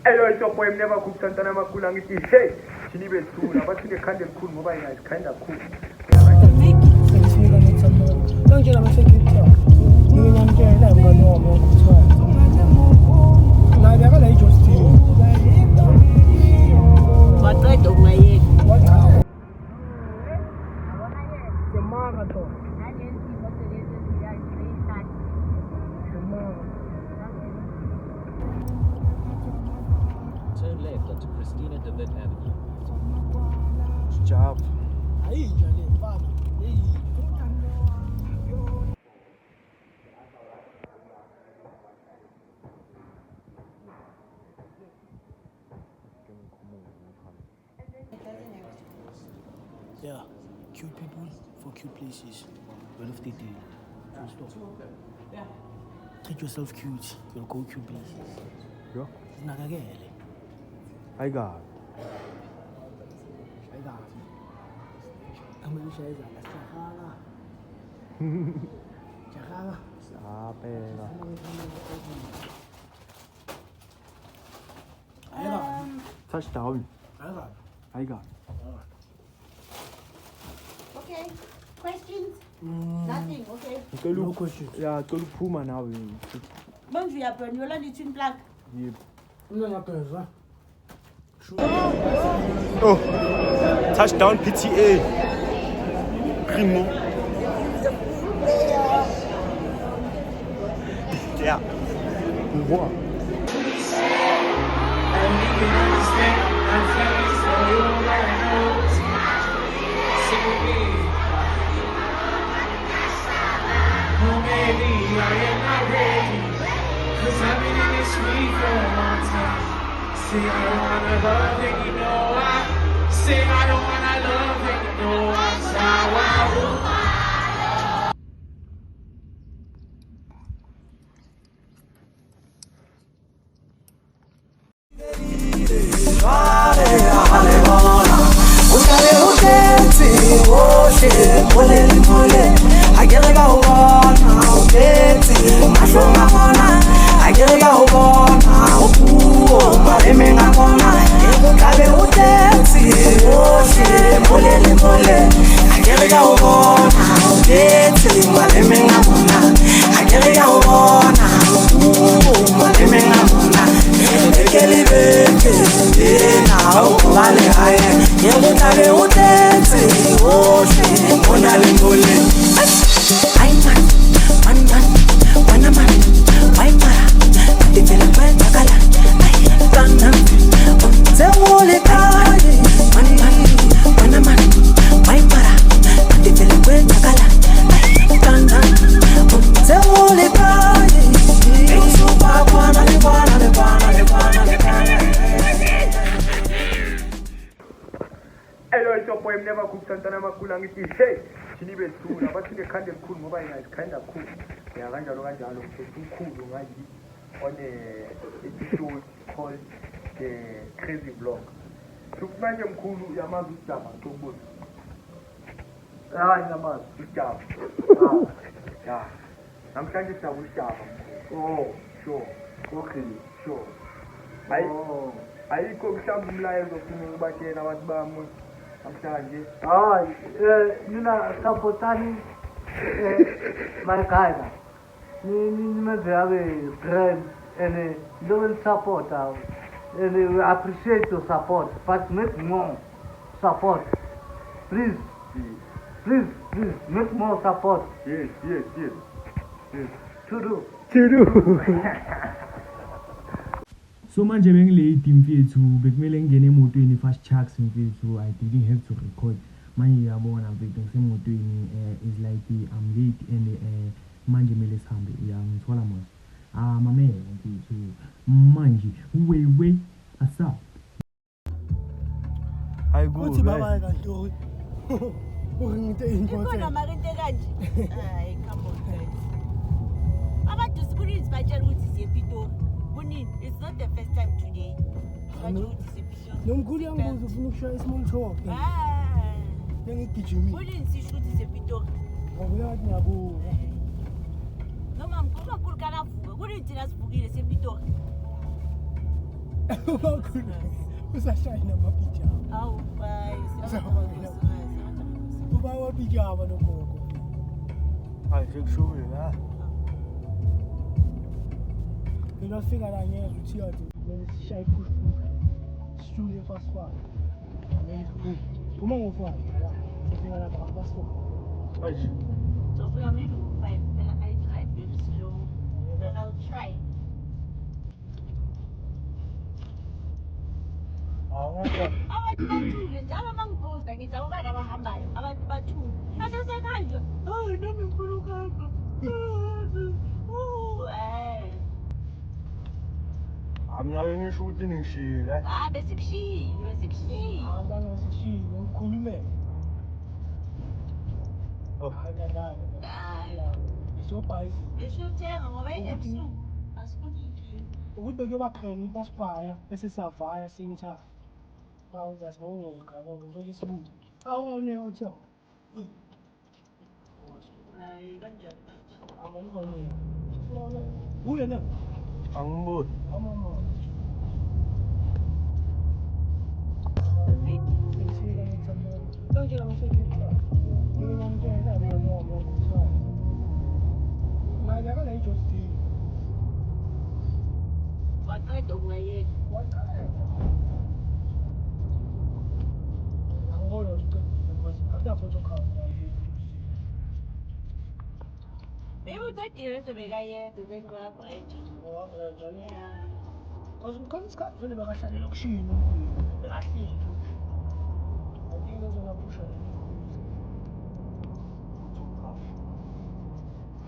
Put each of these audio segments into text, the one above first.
Eyo isopho never cook santana makula ngithi hey sinibe thula bathi nekhanda elikhulu ngoba inayikhanda kakhulu. Sengisinika ngithamo. Konke lama security. Ngiyamtshela ngani wami ukuthiwa. La yakala iJustin. Waqeda ukungayeka. Waqeda. Yamara to. Turn left onto Christina de Witt Avenue. Job. Hayi njalo mfana. Yeah, cute people for cute places. Well, if they do, full stop. Yeah. Treat yourself cute. You'll go cute places. Yo, Nakagele. I got. Ameshayeza ngasahana. Jahana. Sapela. Touchdown. I got. Okay. Questions? Nothing. Okay. No questions. Yeah, to Puma now. Manje uyapenda yolanda i-twin plug. Yep. Ngiyapeza. Oh, touchdown PTA. Primo. Yeah. Wow. Say I don't wanna love and you know I say I don't wanna love and you know I'm sour. Never cook santana makula ngithi hey sinibe thula bathi nekhanda elikhulu ngoba inayikhanda kakhulu. Yeah, kanjalo ukhulu ngathi on a show called the Crazy Vlog. Sukmanje mkhulu yamazi usijaba sokubuza. Hayi namazi usijaba. Yeah. Namhlanje sijaba usijaba. Oh, sure. Okay, sure. Ayikho mhlawumbe umlayezo ofuna ukubatshela abantu bami. Hayi, nina supportani Marcaida. Ni have brand and don't support us. And we appreciate your support, but make more support. Please. Please, make more support. Yes. To do. So manje bengilate mfethu bekumele ngene emotweni fast tracks mfethu I didn't have to record manje uyabona mfethu ngisemotweni is like I'm late and manje mele sihambe uyangithola manje mamela mfethu manje wewe asa hayi go uthi baba kanti nginte Ikhona into marinto kanje. Hayi, come on guys. Abantu kunini sibajela ukuthi siye ePitori. Kunini? It's not the first time today. Sibajela ukuthi siye ePitori. nomkhulu yangibuza ufuna ukushaya small talk. Ngigijimi. Kunini sisho ukuthi siye ePitori? Ngokuyathi ngiyabuka. Noma mkhulu kana vuka. Kunini thina sivukile siye ePitori? Usashayina amapijama. Awu, Uba wapijama nogogo. Hayi sekushukile la. Mina fika la ngeke uthi yathi mina sishaye push. Studio fast forward. Uma ngofana la. Sifika la fast forward. Hayi. so we are maybe 5, then I drive very slow. Then I'll try. Abantu bathule njalo uma ngibuza ngithi awubani abahambayo abantu bathule asesekanje hayi nami ngifuna ukuhamba Amngabe ngisho ukuthi ningishile. besikushiye Abanga sishiye ngikhulume. Oh. Hayi. Isobhayi. esiyothenga ngoba ebusuku asikudlile Ukuthi bekuyobaqhela ibasibhaya bese savaya sintha. Hawu zasibonga ngoba ngokuyisibuthi. Awone utho. hayi kanjani Awone. Uye na. Angiboni. Mama. waqeda ukungayeka maybe uqedile into bekayenza bengakwazi Khona isikhathi vele bakahlale lokushini bekahleli adinga uzonapusha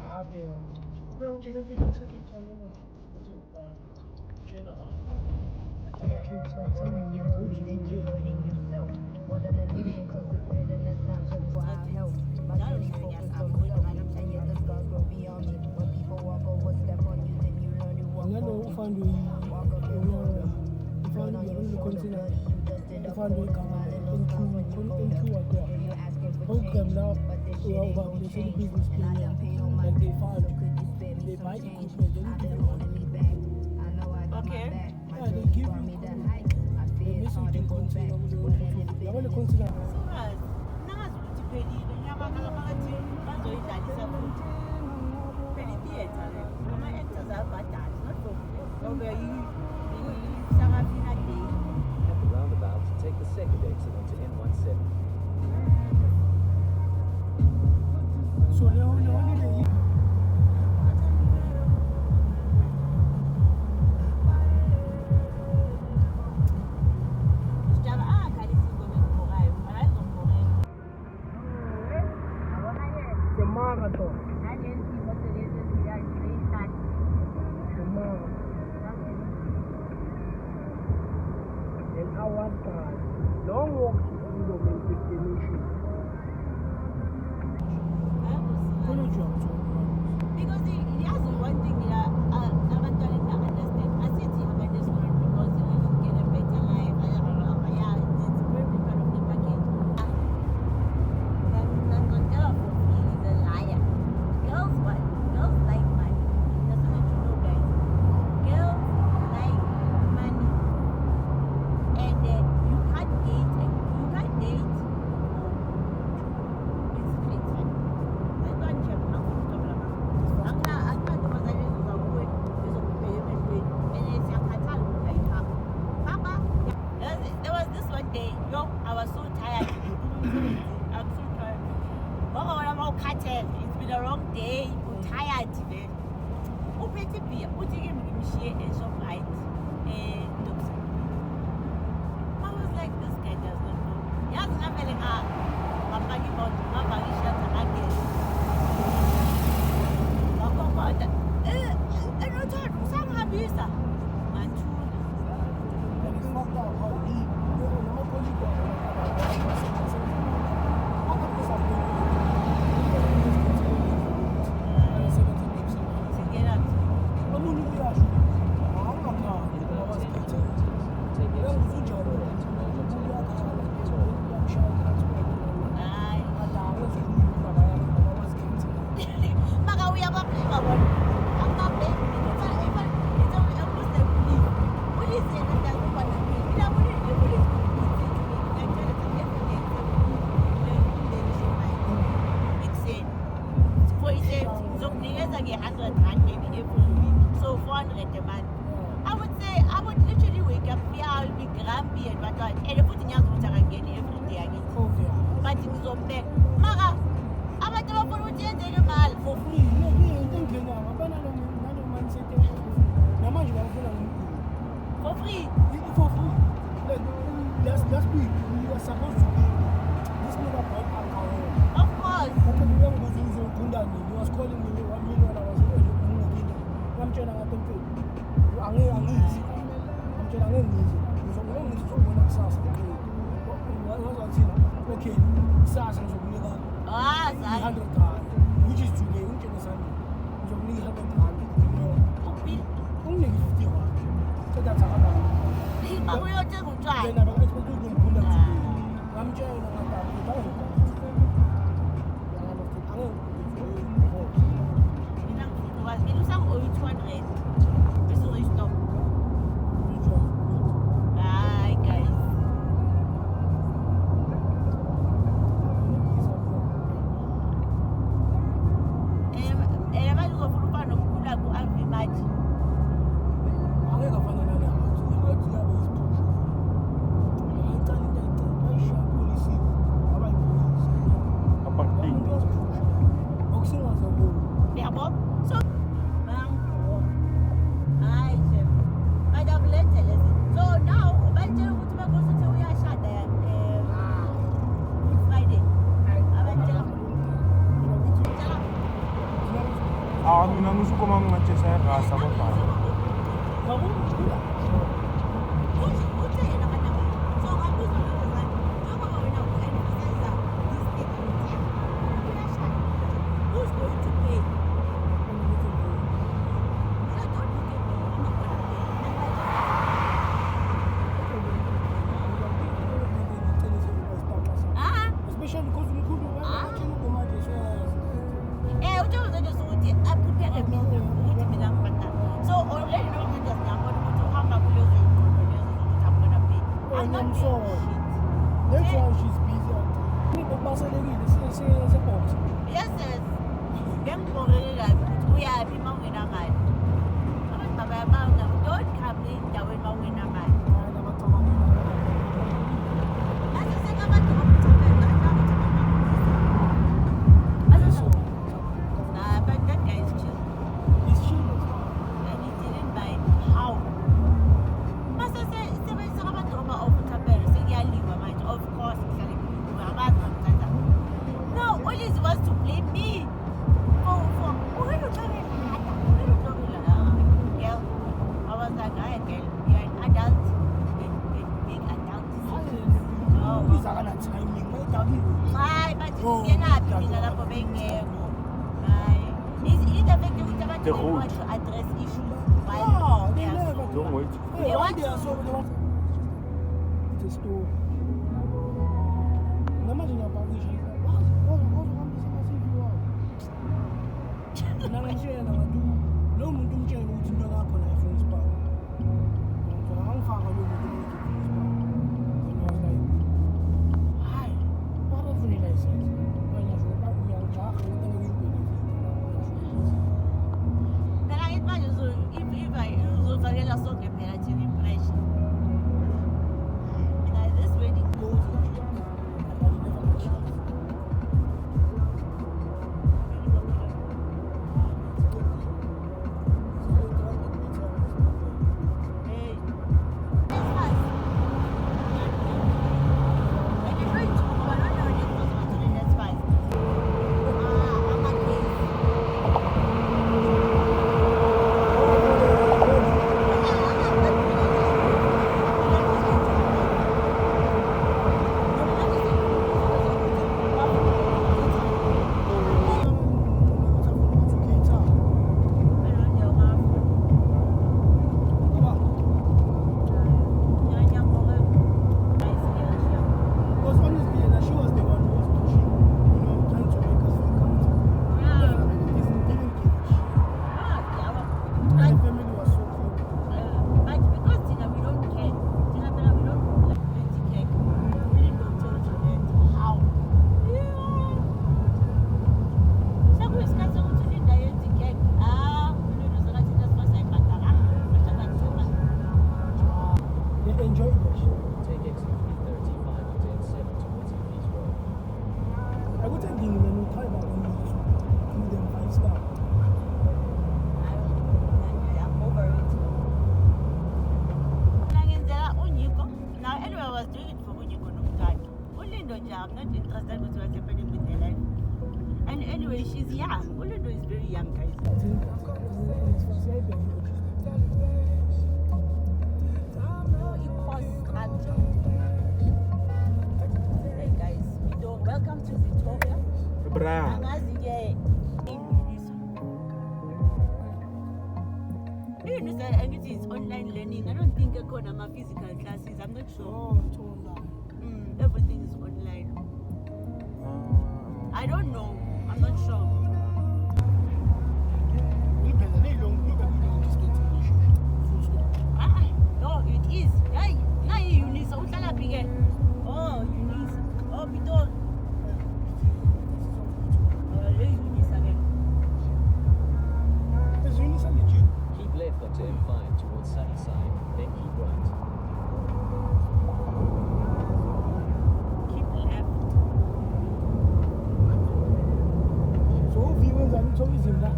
habe uyongitshela impilo sekuyithandela tshela ngalo ufando ufando yonke ufando igama enkuwa kwa program now uba unesele business plan like they found they buy equipment they give you okay yeah they give you they miss you the container yabo le container Sukazi, nangazi ukuthi phelile ngiyabangala phakathi bazoyidlalisa futhi phela itheatre le ama-actors ayabhadala not for ngoba yihlakafina day At the roundabout, take the second exit onto N17. so le holiday sidala angakhalisa ingoma engibhokayo akayizongibhokela the marathon the marathon an hour's drive long walk to the main destination because yazi one thing abantwana enginga-understand asithi ama-restaurant because you get a better life yeah it's a very big part of the package Ngangondela for free is a liar girls like money that's what you know guys girls like money and you can't date it's straight there was this one day, I was so tired. I'm so tired. It's been a long day. I'm tired today. Uphethe beer, uthi ke ngimshiye eShoprite eDobson. I was like, this guy does not know. Yazi ngamele ngapaki bondo, ngapaki shelter again. Ngakokoda. Enothando usangihambisa. Ngathula. and it's fucked up how he Singena. umuntu uyasho awungakhali ngoba For free. Last week, we were supposed to be this nigga bought alcohol. Of course. After we went to Gundani, he was calling me 1 million. I was like, I'm trying to get them paid. I'm easy. I'm trying to get easy. So we don't need to go to SARS. Okay, SARS and so we got Ah, sorry. 100, which is today, which is Sunday. So we need 100. Upi. Only 50. So that's a lot. Makuyothenga utshwala. Then I'm expected to go to I'm trying to Mina ngifuna ukwazi, mina usangoyi 200. Bese uzoyistop. Hayi guys. Manje uzofuna ukuba nomkhulu ku-Alvin manje. Yabo? So, hayi chef. Manje akulethele. So now, bayitshela ukuthi bekhosi uyashada Friday. Abatshela. Mina ngisukuma ngingajesa irasa kodwa. Who's going to pay? Especially because we could do So already no one just now but to have a close I'm gonna pay. I'm not so that's why she's busy. People pass a box. Yes, yes. Ngengibongelela ukuthi uyaphi mawungena mali. Abantu babayabanga don't come endaweni mawungena mali. Manje sekabantu bokuthapela but that guy is chill. It's cheap. And he didn't buy how. Mase sebenzisa abantu okuthapela sekuyaliwa manje of course ngihlale ngabazi ngamthatha. No, Olize wants to blame me. Girl, I was like, alright, girl, you're an adult. Big adult. These are not timing. Hayi, but ngenaphi mina lapho bengekho. Hayi. It's affected ukuthi abantu want to address issues while they are so. Don't wait. They want They are so. It's a story. Imagine your publisher. Lo muntu umtshela ukuthi into yakho la ifuna isiphawu. Ngizona angifaka lo muntu ukuthi hayi, barafuni license. Wena nje uyajaha ukuthi ngiyibhekile. Mina ngithi manje uzofakela sonke phela thina impression. Mina this wedding goes I'm not interested with what's happening with her life. And anyway, she's young. Ulundo is very young, guys. Hey guys, welcome to Victoria. Bra. And it is online learning. I don't think I call them physical classes. I'm not sure. Everything is online. I don't know. I'm not sure. No, it is. Hey, now Eunice, oh, Eunice. Oh, Pito. Eunice again. Keep left onto M5 towards Sunnyside, then keep right. Keep left. So viewers are always in that.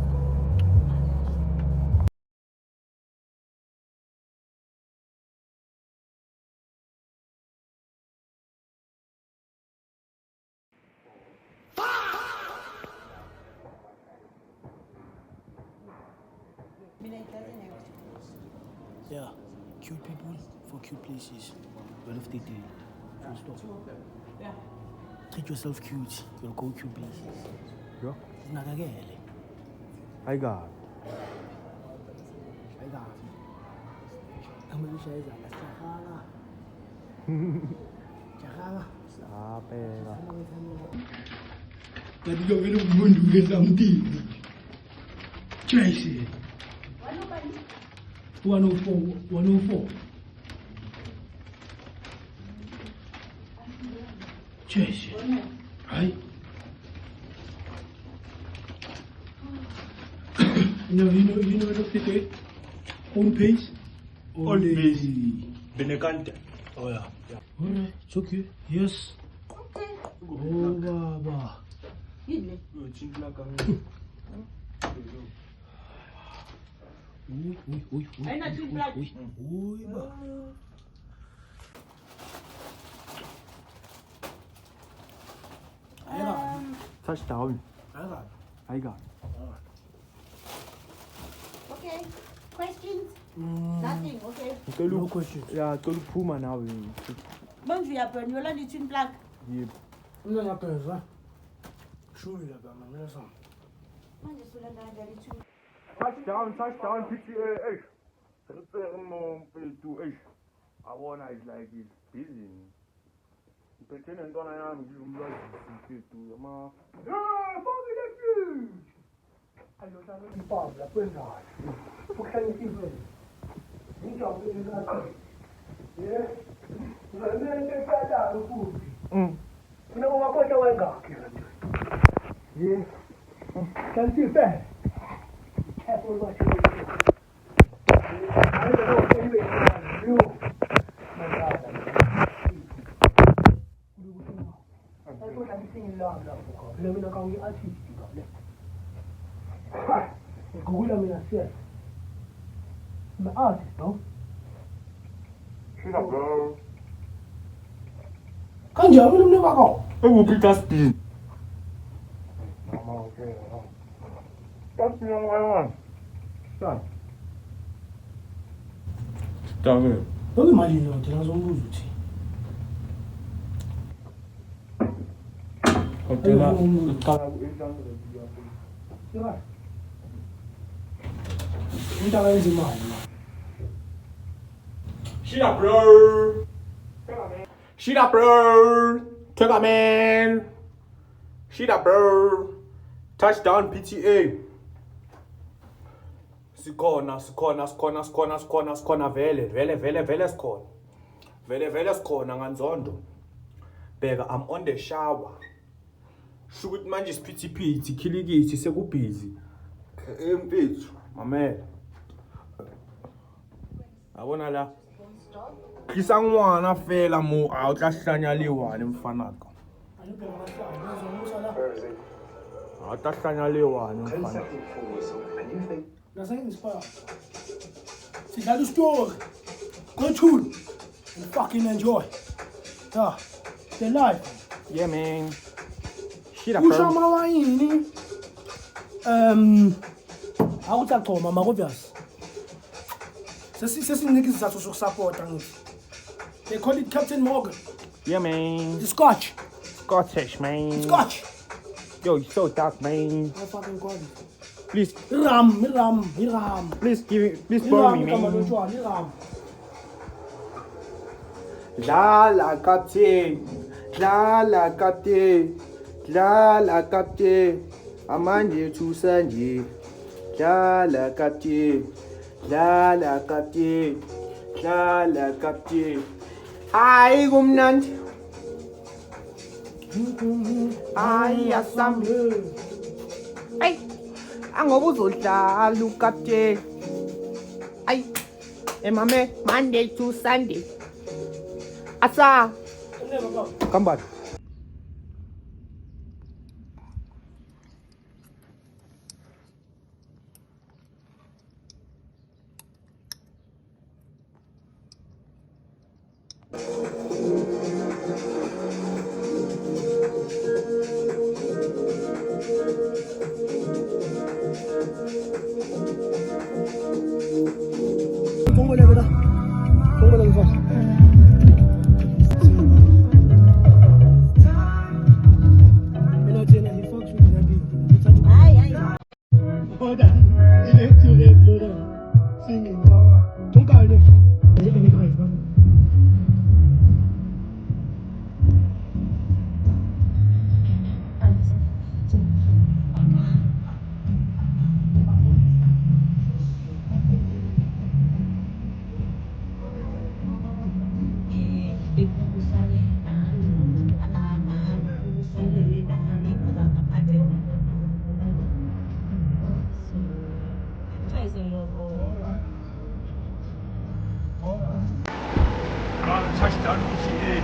Yeah, cute people for cute places. Well, if they do, full stop. Yeah. Treat yourself cute, you'll go cute places. Yeah. It's not again. I got. I'm going to say that. Tapi kau kena bunuh something. Tracy. 104. Tracy. Right? you know what it own pace? Own pace. Benekante. Oh yeah. Alright, it's okay. Yes. Okay. Oh, Baba. Yini. Ui. Ayina twin plug. Ui, ba. Touchdown. I got. Okay. Questions? Nothing. Okay. No questions. Yeah, tolu puma now. Bonjour, you have you learn the twin plug. Yep. No, no, no. Surely, I'm Touchdown, PTA. I wanna is like it's busy. Pretending don't I am you like to ma. Yeah, fuck it. I don't have any problem. I put it on. What can you keep it? You don't do that. Yeah? You're going to take that down the food. You know what I'm going to go? Yeah? Can you see that? Careful what you do. I don't know if anybody's you. My God. That's what I'm saying. Love. Let me know how you achieve it. Google me myself. I'm an artist, no? Shut up, bro. Can't you? I will never go. It will be that speed. I'm okay. That's the only one. Son. Stop it. Don't imagine you until I was on lose. Shut up, bro. Shut up, bro. Take a man. Shut up, bro. Touchdown, PTA. Skona, vele skona. Vele skona nganzondo. Bheka, I'm on the shower. Shukuthi manje isiphithiphithi khilikithi sekubhizi. Empethu, mamela. Abona la. Khisa ngwana fela mo a o tla hlanya le one mfanaka. A tla hlanya le one mfanaka. Nothing inspired. See, that's the story. Go tune and fucking enjoy. Yeah, the life. Yeah, man. Shit, Usha mawayini. Awuthachoma makovyas. Sesinika isizathu sokusupport angithi. They call it Captain Morgan. Yeah, man. The Scotch. Scottish, man. Scotch. Yo, you're so dark, man. I fucking call it. Please, Iram. please borrow me, man. Iram. Dlala captain, amanje thusanje. Dlala captain. Hayi kumnandi. Hayi asambe. Ay, angoba uzodlala ucaptain. Ay, emame Monday to Sunday. Asa. Come back. Touchdown, PTA.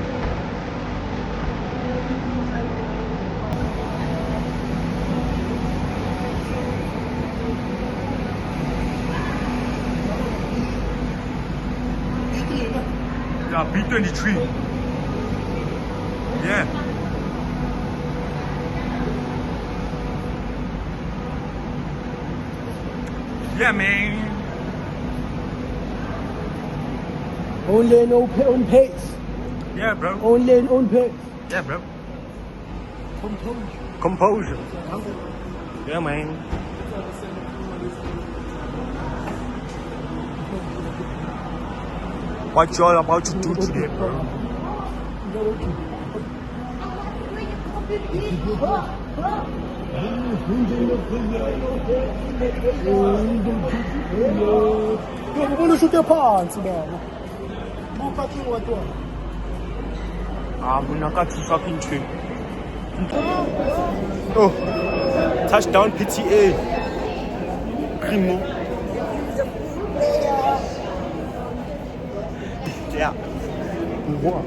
Yeah, B23. Yeah. Yeah, man. Only in own pace. Yeah, bro. Only in own pace. Yeah, bro. Composure. Yeah, man. What you all about to do today, bro? Ulushuke phansi baba. Buphathi wadwa. Nakathi fucking tree. Oh, touchdown PTA. Primo. Yeah. What?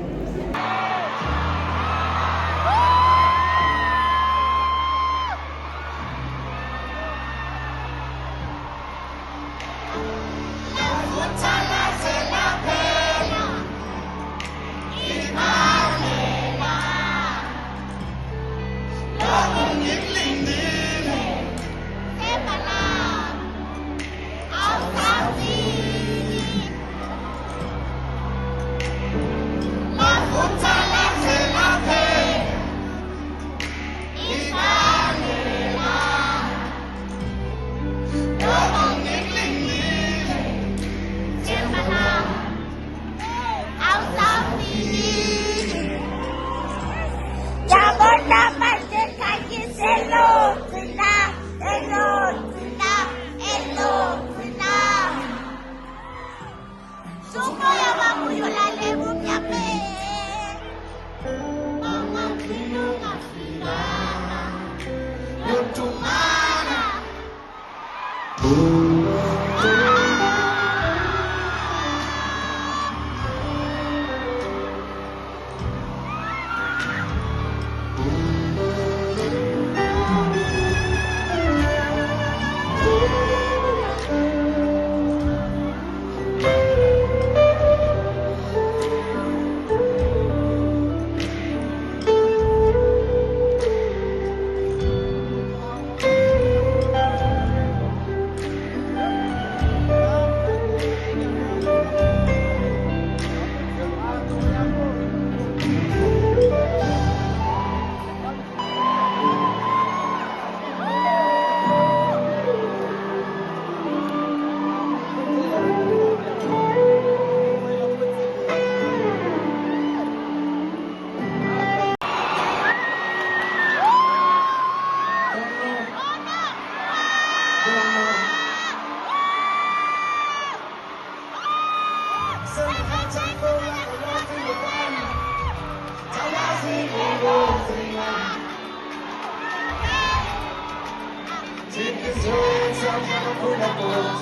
kula both.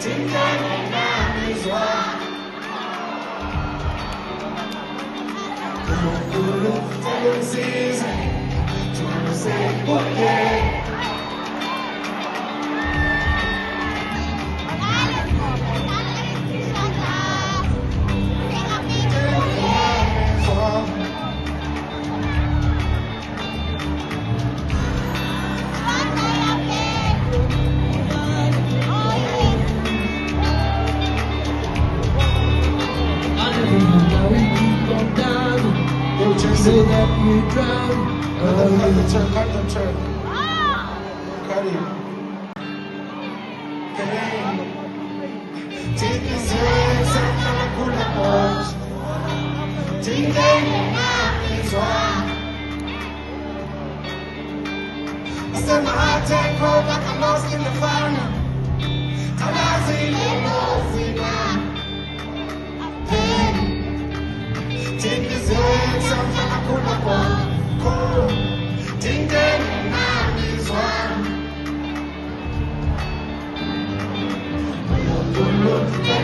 Tingane namizwa. Unkulunkulu tungisiza. Tungisibuke. So that we drown. Cut the turn. Cut it. Take this hands and I'ma pull the balls. Take them and I'm I said my heart take hold like I'm lost in the fire. I'm lost in take this hands and I'ma pull the balls. Take them and I'm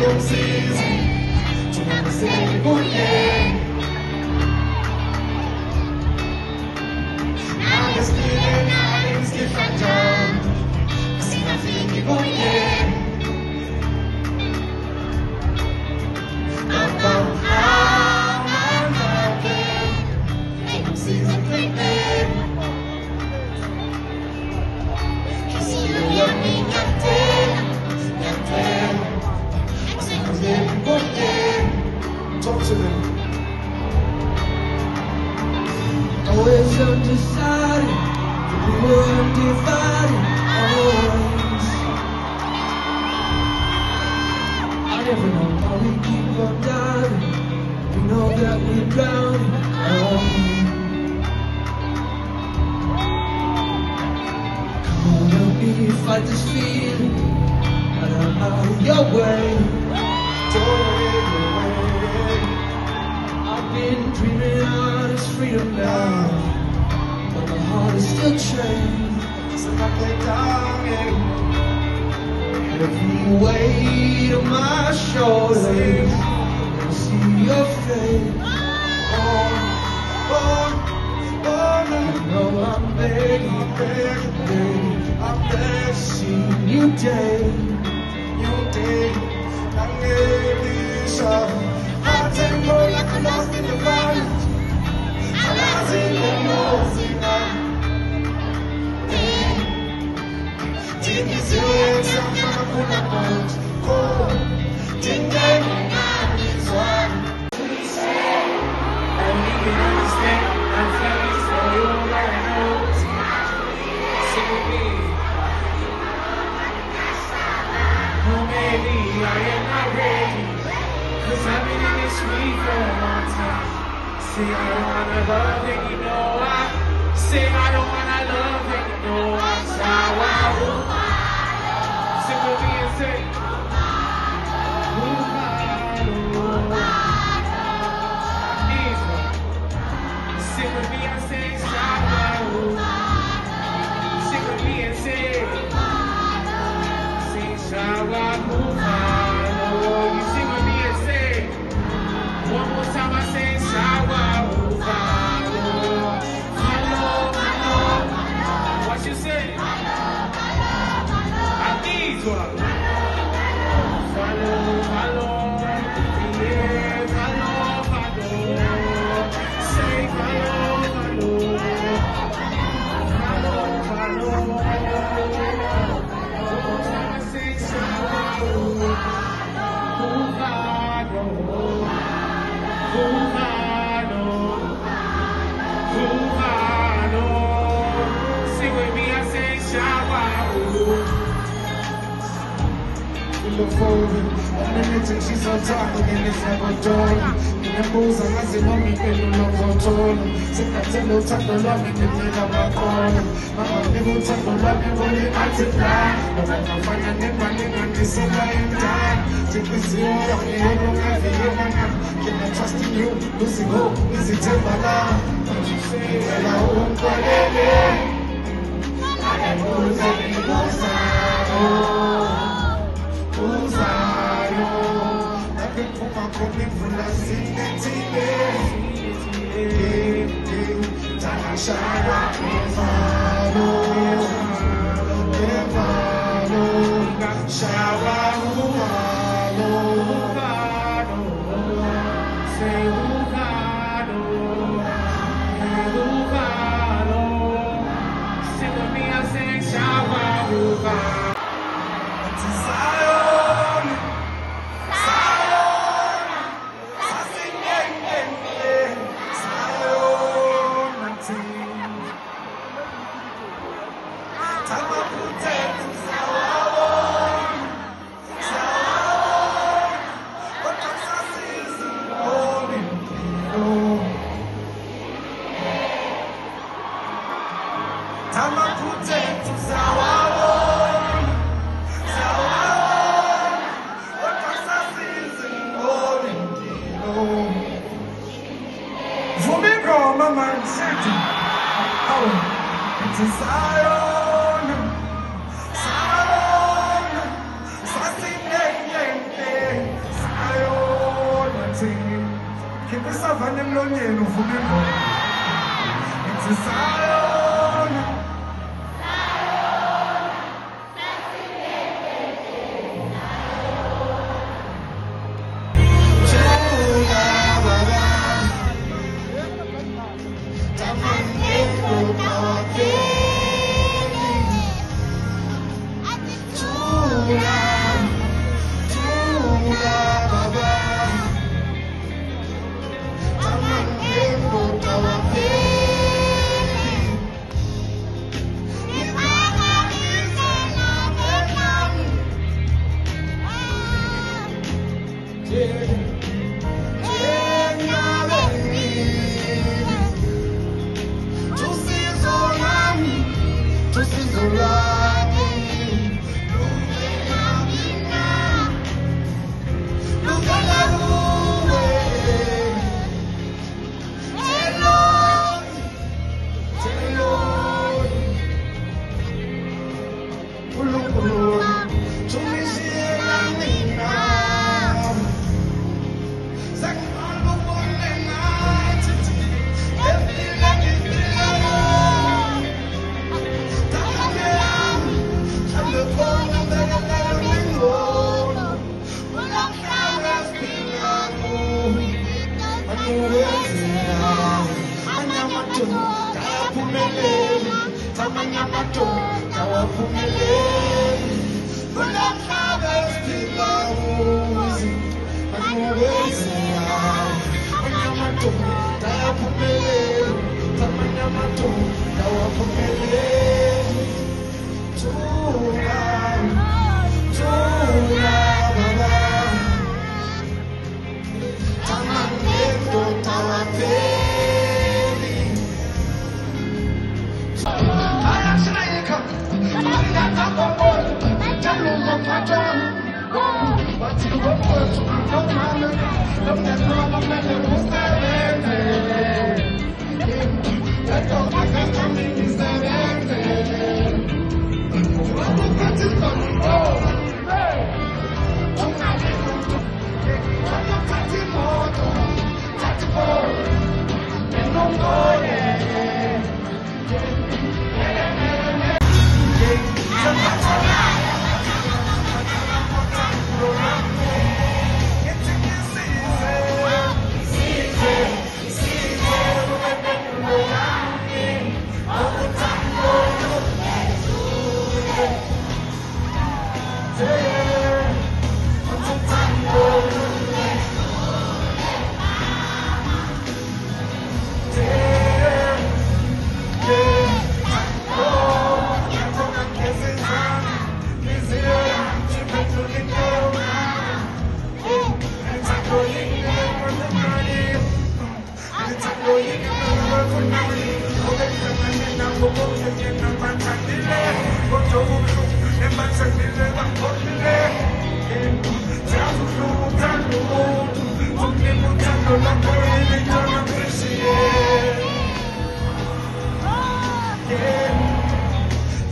Don't seize to understand good name. I'm just feeling I'm different John. I see my feet good name. I'm loving. Don't seize a good name. You see you yummy, nothing. Talk to them. Always undecided, we were undivided. Always. I never know how we keep on diving. We know that we're drowning. Come on, help me fight this feeling. Out of your way. I've been dreaming of this freedom now, but my heart is still chained. So I play down heavy weight on my shoulders. I see your face. I know I'm begging, I'm begging, seeing you day. I take more like I'm lost in the violence. I'm lost in the music. Take me serious, I'm gonna pull up on you. Take them and I'm this one. And you can understand, I'm feeling for you right now. Sing with me. Oh baby, I am not ready. Cause I've been in this week for a long time. Say I don't wanna love and you know I say I don't wanna love and you know I'm sour. Sing with me and say sing with me and say sour. Sing with me and say sour. You sing with me and say one more time. I say sour. What you say? I need one. Follow. Yeah, follow. Say follow. Sing with me, I say shower. Before and anything she's on top of and it's never done. In the moves and I say mommy and you love her tall. Say I tell you time to love me, then you love my corner. Mama never time to love me when you multiply. But I can find a name and this is lying down. Take this here, you don't have it, can I trust in you? Losing hope, is it ever now? Don't you say, well I won't call it. I can lose any more time. uzayo nakuphuma kumivula sinethile takashaya evalo shawa uvalo say uvalo sing with me I sing shawa uvalo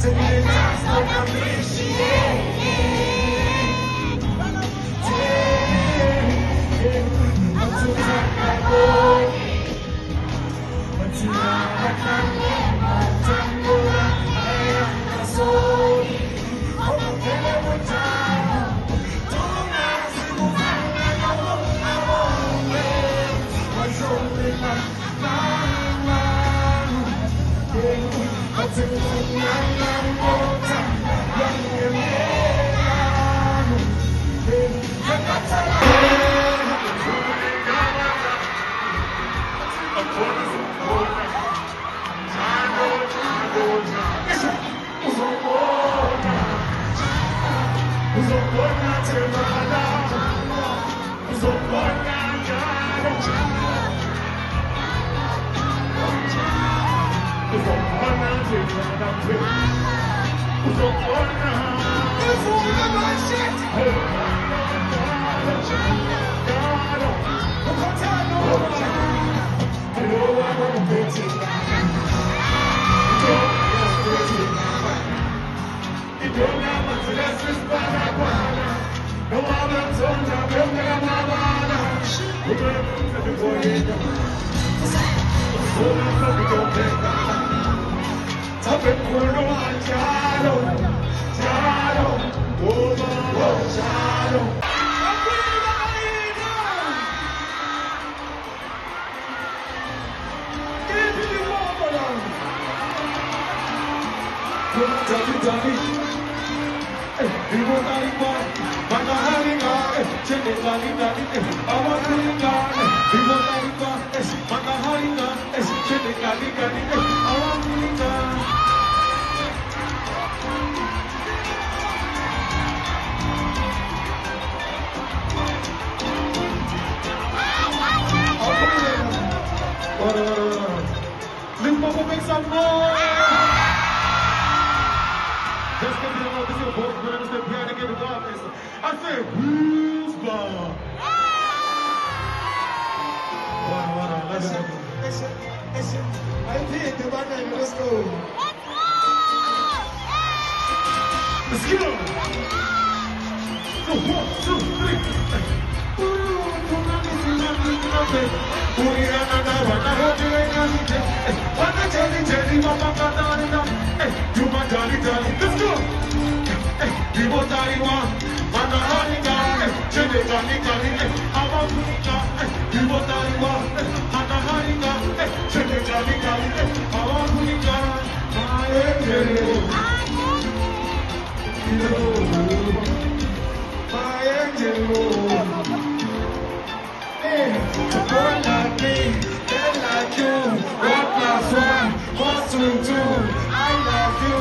Take me to the Limpopo, make some noise! Just give me a note, this is your boss, but I'm still behind again with all this. I say, who's ball? Listen. I think the one name, let's go. Let's go! So, 1, 2, 3. One like me, then like you. 1 plus 1, what's 2, 2? I love you.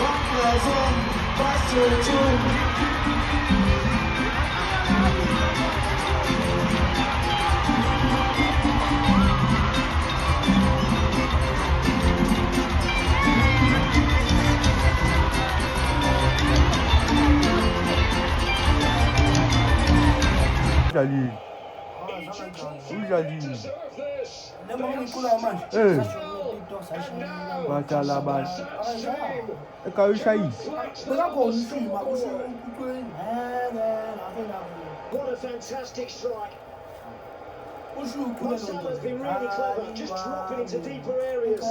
1 plus 1, what's 2, 2? What a fantastic strike. Marcelo's been really clever, just dropping into deeper areas.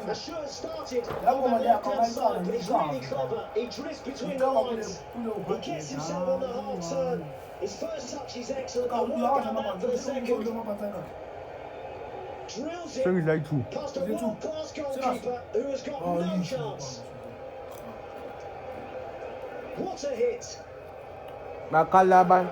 Assured started on the left-hand side, but he's really clever. He drifts between the lines. He gets himself on the half turn. His first touch is excellent, but well done that for the second. Drills it past a world-class goalkeeper who has got no chance. What a hit! Makalaban.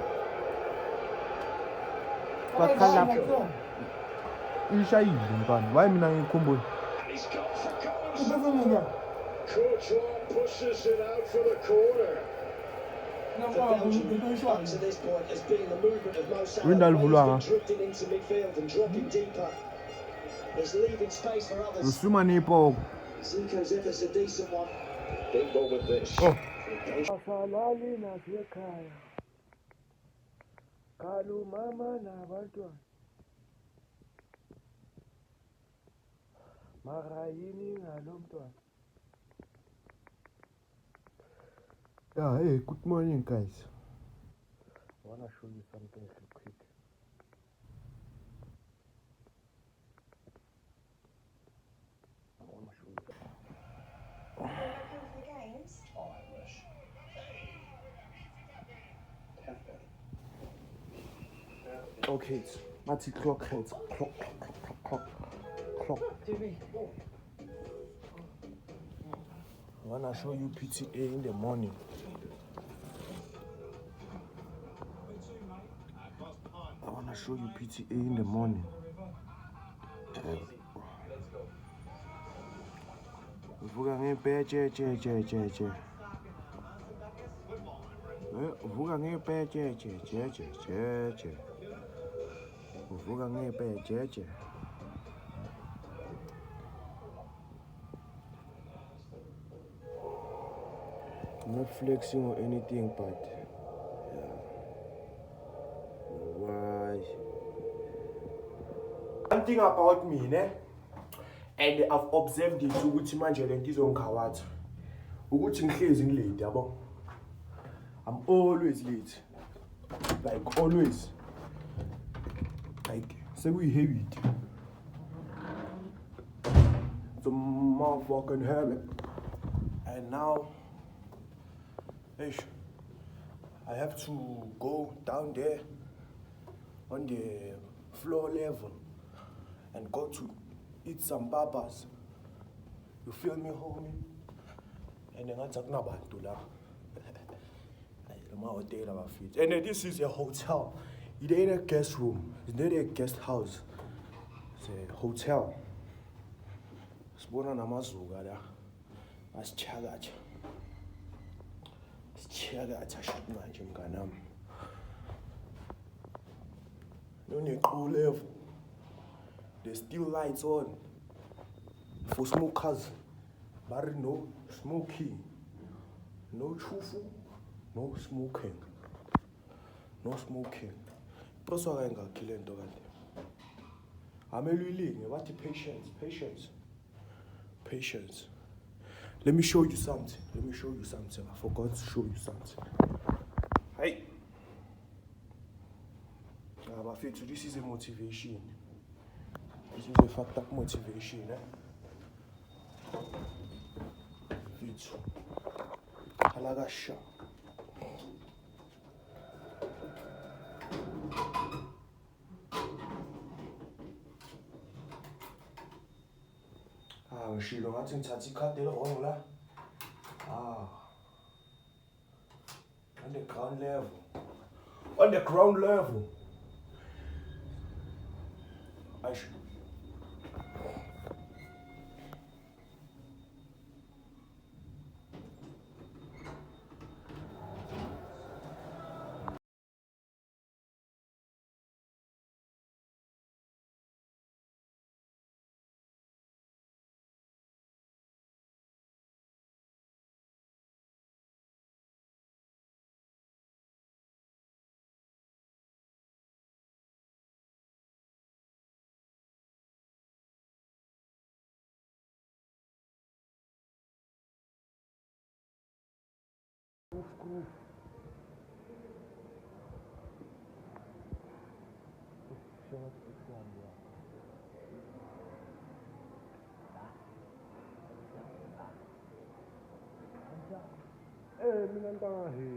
Ishai mntwana. Why mina ngikhumbula? He's got for goals. Courtois pushes it out for the corner. For Belgium, up to this point, has been the movement of Mo Salah. He's been drifting into midfield and dropping deeper. He's leaving space for others. Zico's effort's a decent one. Big ball with this. Asalali nasekhaya. Kalu mama nabantwana. Marayini ngalomntwana. Yeah, hey, good morning guys. I want to show you something real quick. Okay, Athi clock hands. Clock. I wanna show you PTA in the morning. Vuka ngepeche. Vuka ngepeche. I'm not flexing or anything, but yeah. Why? One thing about me, and I've observed it ukuthi manje lento izongikhawaza ukuthi ngihlezi ngilate yabo. I'm always late. Like always. Like sekuyi-habit. It's a motherfucking habit. And now I have to go down there on the floor level and go to eat some papas. You feel me, homie? And then I'm talking about and then this is a hotel. It ain't a guest room. It's not a guest house. It's a hotel. Sibona namazuga la. Asichakacha. Sichakacha shit manje mnganami. No level. There's still lights on. For smokers. But no smoking. No chufu. No smoking. No smoking. Proso ayenga kile nto kanti. Amelwilini wathi patience. Let me show you something. I forgot to show you something. Hey. Bafethu, this is a motivation. This is a fucked up motivation, Bafethu. Halagasha. Ngishilo ngathi ngithatha ikhadi elihongo la. On the ground level. Aish. Groove. Mina ntahi.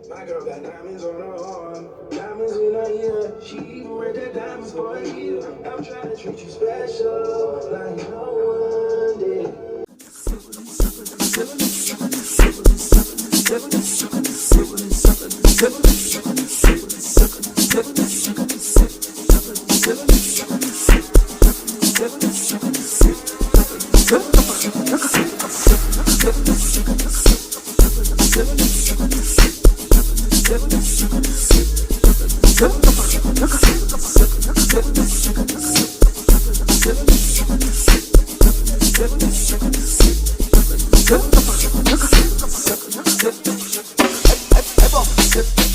My girl got diamonds on her arm, diamonds in her ear. She even wear that diamonds for a year. I'm trying to treat you special, like no one did. Shake